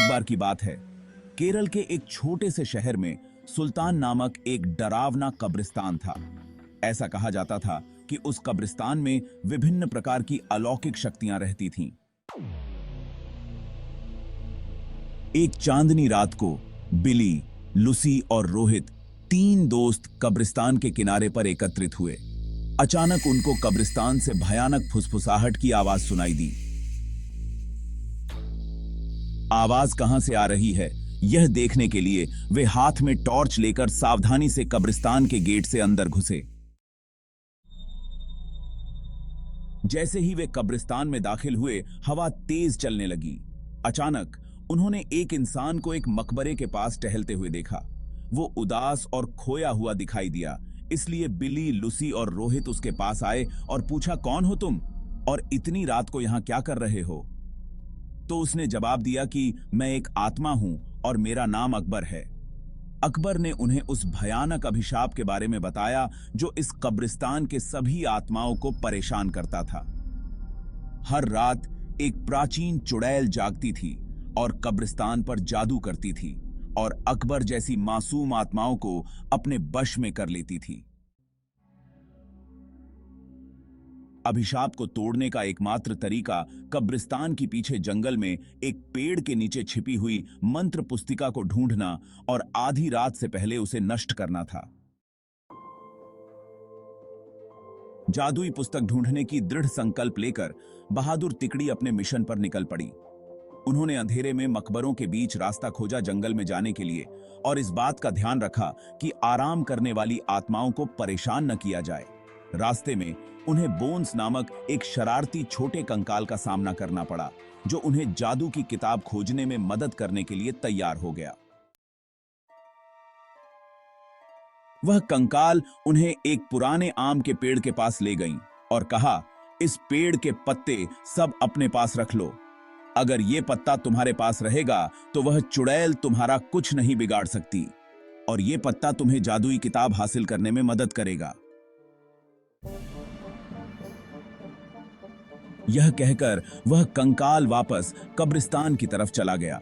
बार की बात है, केरल के एक छोटे से शहर में सुल्तान नामक एक डरावना कब्रिस्तान था। ऐसा कहा जाता था कि उस कब्रिस्तान में विभिन्न प्रकार की अलौकिक शक्तियां रहती थीं। एक चांदनी रात को बिली, लुसी और रोहित, 3 दोस्त कब्रिस्तान के किनारे पर एकत्रित हुए। अचानक उनको कब्रिस्तान से भयानक फुसफुसाहट की आवाज सुनाई दी। आवाज कहां से आ रही है, यह देखने के लिए वे हाथ में टॉर्च लेकर सावधानी से कब्रिस्तान के गेट से अंदर घुसे। जैसे ही वे कब्रिस्तान में दाखिल हुए, हवा तेज चलने लगी। अचानक उन्होंने एक इंसान को एक मकबरे के पास टहलते हुए देखा। वो उदास और खोया हुआ दिखाई दिया, इसलिए बिली, लुसी और रोहित उसके पास आए और पूछा, कौन हो तुम और इतनी रात को यहां क्या कर रहे हो? तो उसने जवाब दिया कि मैं एक आत्मा हूं और मेरा नाम अकबर है। अकबर ने उन्हें उस भयानक अभिशाप के बारे में बताया जो इस कब्रिस्तान के सभी आत्माओं को परेशान करता था। हर रात एक प्राचीन चुड़ैल जागती थी और कब्रिस्तान पर जादू करती थी और अकबर जैसी मासूम आत्माओं को अपने वश में कर लेती थी। अभिशाप को तोड़ने का एकमात्र तरीका कब्रिस्तान के पीछे जंगल में एक पेड़ के नीचे छिपी हुई मंत्र पुस्तिका को ढूंढना और आधी रात से पहले उसे नष्ट करना था। जादुई पुस्तक ढूंढने की दृढ़ संकल्प लेकर बहादुर तिकड़ी अपने मिशन पर निकल पड़ी। उन्होंने अंधेरे में मकबरों के बीच रास्ता खोजा जंगल में जाने के लिए, और इस बात का ध्यान रखा कि आराम करने वाली आत्माओं को परेशान न किया जाए। रास्ते में उन्हें बोन्स नामक एक शरारती छोटे कंकाल का सामना करना पड़ा, जो उन्हें जादू की किताब खोजने में मदद करने के लिए तैयार हो गया। वह कंकाल उन्हें एक पुराने आम के पेड़ के पास ले गई और कहा, इस पेड़ के पत्ते सब अपने पास रख लो। अगर ये पत्ता तुम्हारे पास रहेगा तो वह चुड़ैल तुम्हारा कुछ नहीं बिगाड़ सकती, और ये पत्ता तुम्हें जादुई किताब हासिल करने में मदद करेगा। यह कहकर वह कंकाल वापस कब्रिस्तान की तरफ चला गया।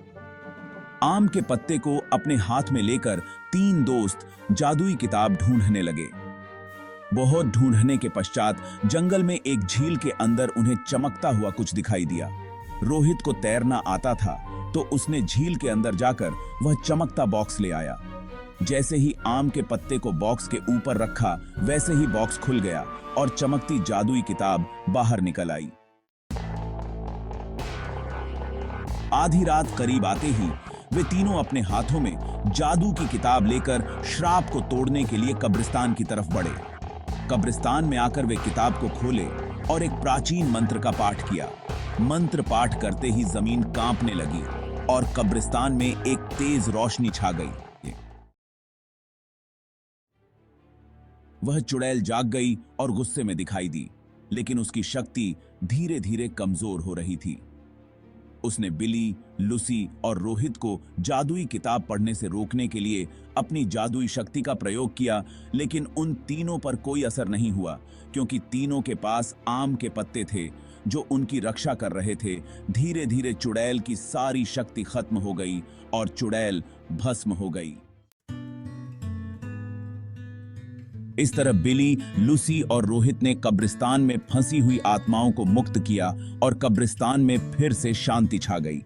आम के पत्ते को अपने हाथ में लेकर 3 दोस्त जादुई किताब ढूंढने लगे। बहुत ढूंढने के पश्चात जंगल में एक झील के अंदर उन्हें चमकता हुआ कुछ दिखाई दिया। रोहित को तैरना आता था, तो उसने झील के अंदर जाकर वह चमकता बॉक्स ले आया। जैसे ही आम के पत्ते को बॉक्स के ऊपर रखा, वैसे ही बॉक्स खुल गया और चमकती जादुई किताब बाहर निकल आई। आधी रात करीब आते ही वे तीनों अपने हाथों में जादू की किताब लेकर श्राप को तोड़ने के लिए कब्रिस्तान की तरफ बढ़े। कब्रिस्तान में आकर वे किताब को खोले और एक प्राचीन मंत्र का पाठ किया। मंत्र पाठ करते ही जमीन कांपने लगी और कब्रिस्तान में एक तेज रोशनी छा गई। वह चुड़ैल जाग गई और गुस्से में दिखाई दी, लेकिन उसकी शक्ति धीरे धीरे कमजोर हो रही थी। उसने बिली, लुसी और रोहित को जादुई किताब पढ़ने से रोकने के लिए अपनी जादुई शक्ति का प्रयोग किया, लेकिन उन तीनों पर कोई असर नहीं हुआ, क्योंकि तीनों के पास आम के पत्ते थे जो उनकी रक्षा कर रहे थे। धीरे धीरे चुड़ैल की सारी शक्ति खत्म हो गई और चुड़ैल भस्म हो गई। इस तरह बिली, लुसी और रोहित ने कब्रिस्तान में फंसी हुई आत्माओं को मुक्त किया और कब्रिस्तान में फिर से शांति छा गई।